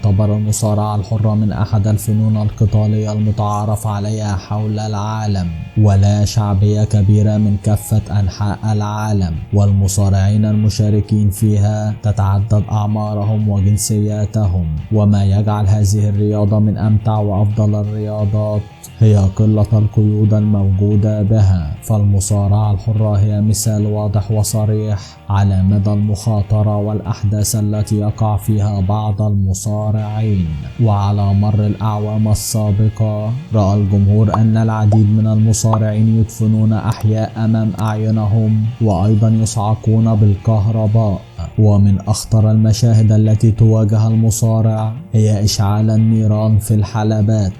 تعتبر المصارعة الحرة من أحد الفنون القتالية المتعارف عليها حول العالم، ولا شعبية كبيرة من كافة أنحاء العالم، والمصارعين المشاركين فيها تتعدد أعمارهم وجنسياتهم. وما يجعل هذه الرياضة من أمتع وأفضل الرياضات هي قلة القيود الموجودة بها، فالمصارعة الحرة هي مثال واضح وصريح على مدى المخاطرة والأحداث التي يقع فيها بعض المصارعين. وعلى مر الأعوام السابقة رأى الجمهور أن العديد من المصارعين يدفنون أحياء أمام أعينهم وأيضا يصعقون بالكهرباء. ومن أخطر المشاهد التي تواجه المصارع هي إشعال النيران في الحلبات،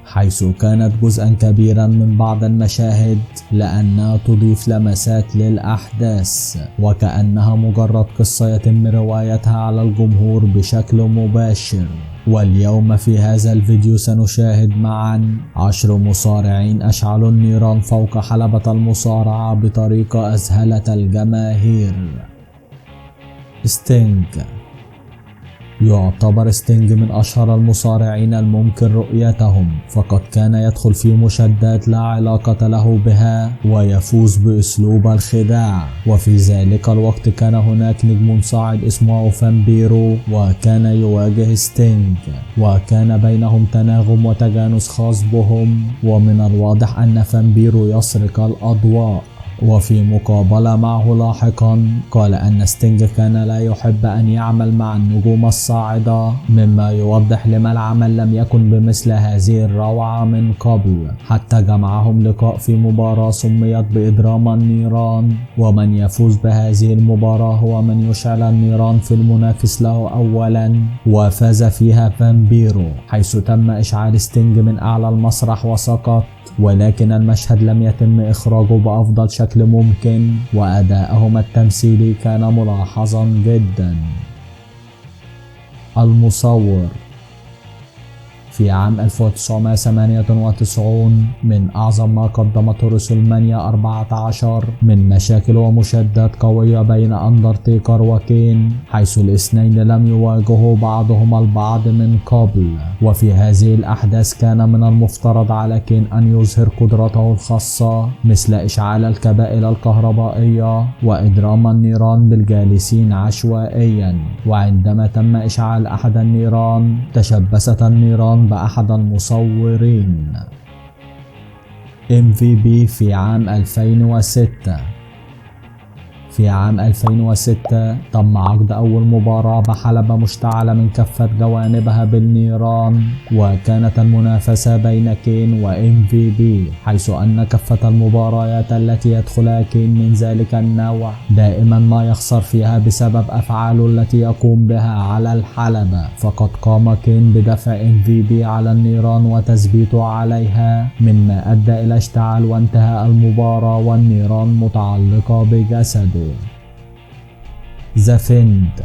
حيث كانت جزءا كبيرا من بعض المشاهد لأنها تضيف لمسات للأحداث وكأنها مجرد قصة يتم روايتها على الجمهور بشكل مباشر. واليوم في هذا الفيديو سنشاهد معا 10 مصارعين أشعلوا النيران فوق حلبة المصارعة بطريقة أذهلت الجماهير. ستينج. يعتبر ستينج من أشهر المصارعين الممكن رؤيتهم، فقد كان يدخل في مشادات لا علاقة له بها ويفوز بأسلوب الخداع. وفي ذلك الوقت كان هناك نجم صاعد اسمه فامبيرو وكان يواجه ستينج، وكان بينهم تناغم وتجانس خاص بهم، ومن الواضح أن فامبيرو يسرق الأضواء. وفي مقابلة معه لاحقا قال أن ستينج كان لا يحب أن يعمل مع النجوم الصاعدة، مما يوضح لما العمل لم يكن بمثل هذه الروعة من قبل، حتى جمعهم لقاء في مباراة سميت بإضرام النيران، ومن يفوز بهذه المباراة هو من يشعل النيران في المنافس له أولا، وفاز فيها فامبيرو، حيث تم إشعال ستينج من أعلى المسرح وسقط، ولكن المشهد لم يتم إخراجه بأفضل شكل ممكن، وأداءهما التمثيلي كان ملاحظا جدا. المصور. في عام 1998 من أعظم ما قدمته ريسلمانيا 14 من مشاكل ومشادات قوية بين أندرتيكر وكين، حيث الاثنين لم يواجهوا بعضهما البعض من قبل. وفي هذه الأحداث كان من المفترض على كين أن يظهر قدرته الخاصة، مثل إشعال الكبائل الكهربائية وإضرام النيران بالجالسين عشوائيا. وعندما تم إشعال أحد النيران تشبثت النيران بأحد المصورين. MVP في عام 2006. في عام 2006 تم عقد أول مباراة بحلبة مشتعلة من كافة جوانبها بالنيران، وكانت المنافسة بين كين و MVP، حيث أن كافة المباريات التي يدخلها كين من ذلك النوع دائما ما يخسر فيها بسبب أفعاله التي يقوم بها على الحلبة. فقد قام كين بدفع MVP على النيران وتثبيته عليها، مما أدى إلى اشتعال وانتهاء المباراة والنيران متعلقة بجسده. ذا فيند.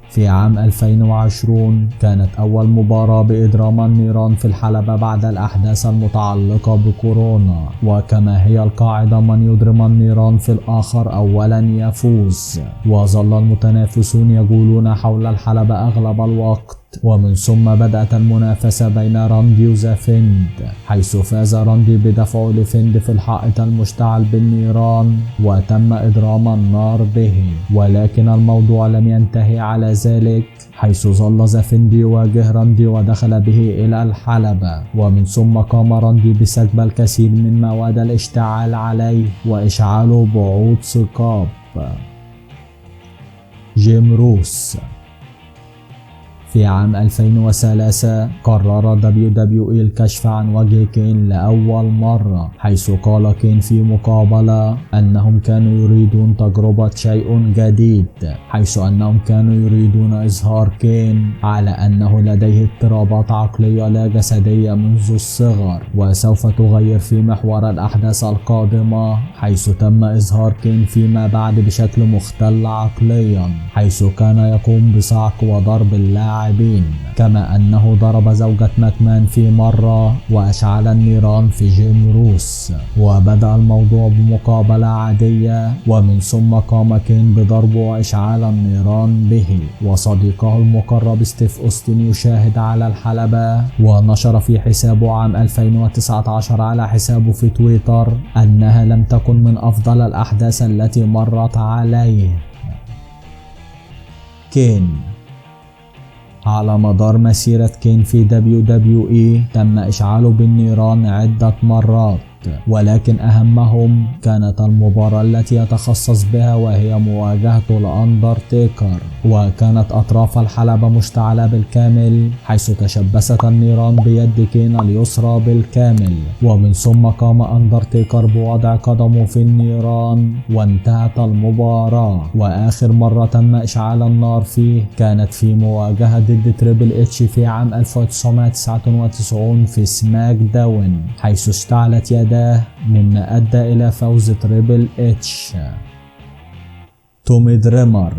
في عام 2020 كانت أول مباراة بإضرام النيران في الحلبة بعد الأحداث المتعلقة بكورونا، وكما هي القاعدة من يضرم النيران في الآخر أولا يفوز. وظل المتنافسون يجولون حول الحلبة أغلب الوقت، ومن ثم بدأت المنافسة بين راندي وذا فيند، حيث فاز راندي بدفعه لفيند في الحائط المشتعل بالنيران وتم إضرام النار به. ولكن الموضوع لم ينتهي على ذلك، حيث ظل ذا فيند يواجه راندي ودخل به إلى الحلبة، ومن ثم قام راندي بسكب الكثير من مواد الاشتعال عليه وإشعاله بعود ثقاب. جيم روس. في عام 2003 قرر WWE الكشف عن وجه كين لأول مرة، حيث قال كين في مقابلة أنهم كانوا يريدون تجربة شيء جديد، حيث أنهم كانوا يريدون إظهار كين على أنه لديه اضطرابات عقلية لا جسدية منذ الصغر، وسوف تغير في محور الأحداث القادمة، حيث تم إظهار كين فيما بعد بشكل مختل عقليا، حيث كان يقوم بصعق وضرب اللاعبين اللاعبين، كما أنه ضرب زوجة ماكمان في مرة وأشعل النيران في جيم روس. وبدأ الموضوع بمقابلة عادية، ومن ثم قام كين بضرب وإشعال النيران به، وصديقه المقرب ستيف أوستن يشاهد على الحلبة، ونشر في حسابه عام 2019 على حسابه في تويتر أنها لم تكن من أفضل الأحداث التي مرت عليه. كين. على مدار مسيرة كين في WWE تم إشعاله بالنيران عدة مرات، ولكن أهمهم كانت المباراة التي يتخصص بها، وهي مواجهته لأندرتيكر، وكانت أطراف الحلبة مشتعلة بالكامل، حيث تشبثت النيران بيد كين اليسرى بالكامل، ومن ثم قام أندرتيكر بوضع قدمه في النيران، وانتهت المباراة. وآخر مرة تم إشعال النار فيه كانت في مواجهة ضد تريبل اتش في عام 1999 في سماك داون، حيث اشتعلت يده، مما أدى إلى فوز تريبل اتش. تومي دريمر.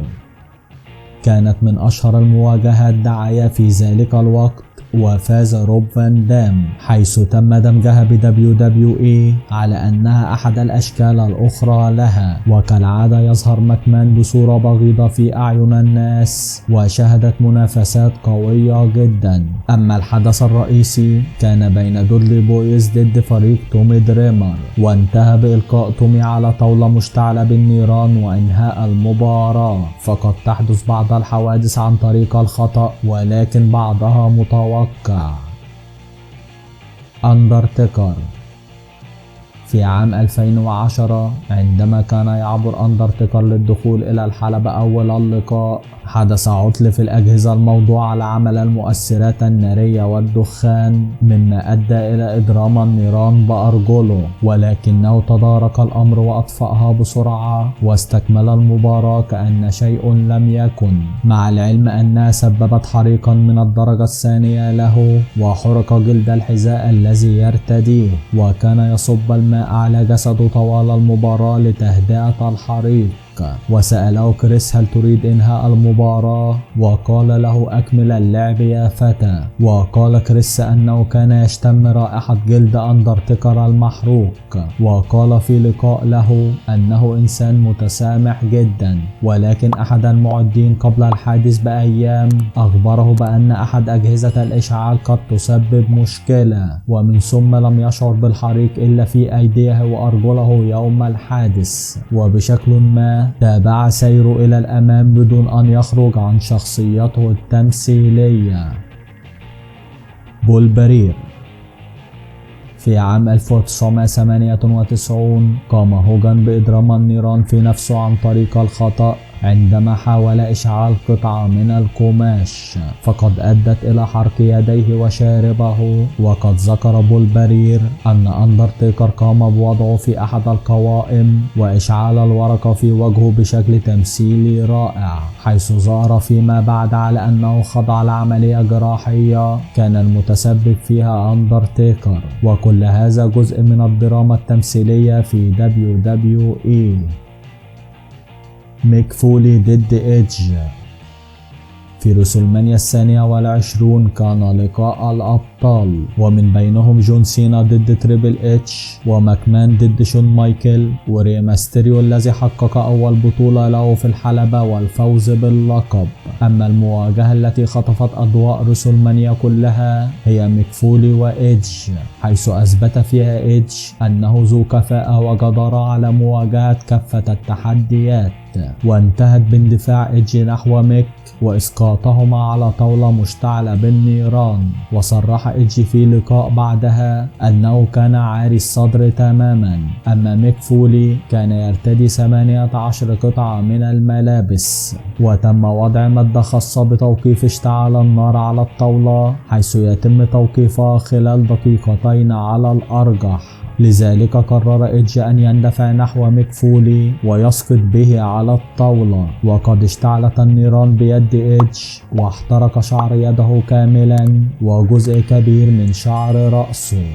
كانت من أشهر المواجهات دعاية في ذلك الوقت، وفاز روب فان دام، حيث تم دمجها ب WWE على أنها أحد الأشكال الأخرى لها. وكالعادة يظهر ماكمان بصورة بغيضة في أعين الناس، وشهدت منافسات قوية جدا. أما الحدث الرئيسي كان بين دودلي بويز ضد فريق تومي دريمر، وانتهى بإلقاء تومي على طاولة مشتعلة بالنيران وإنهاء المباراة. فقد تحدث بعض الحوادث عن طريق الخطأ، ولكن بعضها متوقع. أندرتيكر. في عام 2010 عندما كان يعبر أندرتيكر للدخول إلى الحلبة أول اللقاء، حدث عطل في الأجهزة الموضوعة لعمل المؤثرات النارية والدخان، مما أدى إلى إضرام النيران بأرجله، ولكنه تدارك الأمر وأطفأها بسرعة واستكمل المباراة كأن شيء لم يكن، مع العلم أنها سببت حريقا من الدرجة الثانية له، وحرق جلد الحذاء الذي يرتديه، وكان يصب الماء على جسده طوال المباراة لتهدئة الحريق. وسأله كريس هل تريد إنهاء المباراة؟ وقال له أكمل اللعب يا فتى. وقال كريس أنه كان يشتم رائحة جلد أندرتيكر المحروق، وقال في لقاء له أنه إنسان متسامح جدا، ولكن أحد المعدين قبل الحادث بأيام أخبره بأن أحد أجهزة الإشعال قد تسبب مشكلة، ومن ثم لم يشعر بالحريق إلا في أيديه وأرجله يوم الحادث. وبشكل ما تابع سيره إلى الأمام بدون أن يخرج عن شخصيته التمثيلية. بول برير. في عام 1998 قام هوجان بإضرام النيران في نفسه عن طريق الخطأ عندما حاول إشعال قطعة من القماش، فقد أدت إلى حرق يديه وشاربه. وقد ذكر بول برير أن أندرتيكر قام بوضعه في أحد القوائم وإشعال الورقة في وجهه بشكل تمثيلي رائع، حيث ظهر فيما بعد على أنه خضع لعملية جراحية كان المتسبب فيها أندرتيكر. وكل هذا جزء من الدراما التمثيلية في WWE. ميك فولي ضد إيدج. في ريسلمانيا 22 كان لقاء الأبطال، ومن بينهم جون سينا ضد تريبل اتش، وماكمان ضد شون مايكل، وري ماستيريو الذي حقق أول بطولة له في الحلبة والفوز باللقب. أما المواجهة التي خطفت أضواء ريسلمانيا كلها هي ميك فولي وإيدج، حيث أثبت فيها إيدج أنه ذو كفاءة وجدارة على مواجهة كافة التحديات، وانتهت باندفاع إيدج نحو ميك وإسقاطهما على طاولة مشتعلة بالنيران. وصرح إيدج في لقاء بعدها أنه كان عاري الصدر تماما، أما ميك فولي كان يرتدي 18 قطعة من الملابس. وتم وضع مادة خاصة بتوقيف اشتعال النار على الطاولة، حيث يتم توقيفها خلال دقيقتين على الأرجح. لذلك قرر إيدج أن يندفع نحو ميك فولي ويسقط به على الطاولة، وقد اشتعلت النيران بيد إيدج واحترق شعر يده كاملا وجزء كبير من شعر رأسه.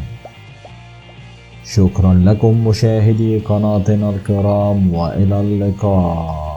شكرا لكم مشاهدي قناتنا الكرام، وإلى اللقاء.